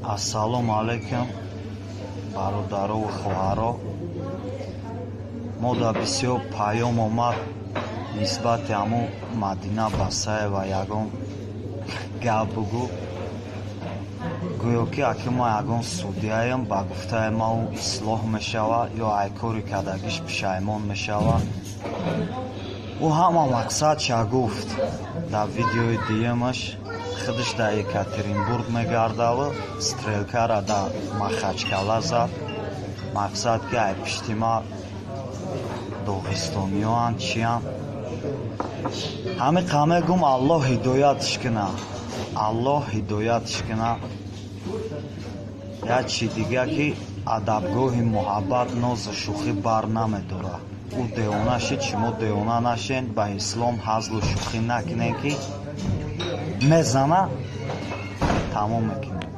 Ассалому алейкум, бародару хоҳаро. Мо дар бисёр паём омад нисбати ҳаму Мадина Басаева ягон гап бугӯ. Гӯё ки акӣ ма ягон судяем ба гуфтаи мау ислоҳ мешавад ё ай кори кардагиш пушаймон мешавад. ӯ ҳама мақсадша гуфт дар видеои диюмаш. Худаш дар Екатеринбург мегардаву стрелкара дар Махачкала зад. Мақсад ки ай пишти ма доғистониёанд чиянд. Ҳамин мегум Аллоҳ ҳидоятш кина. Аллоҳ ҳидоятш кина. Як чи дига ки адабгоҳи муҳаббат нозу шӯхӣ бар намедорад. ӯ девона шид, шумо девона нашед. Ба ислом ҳазлу шӯхӣ накунед ки мезана тамом мекунед.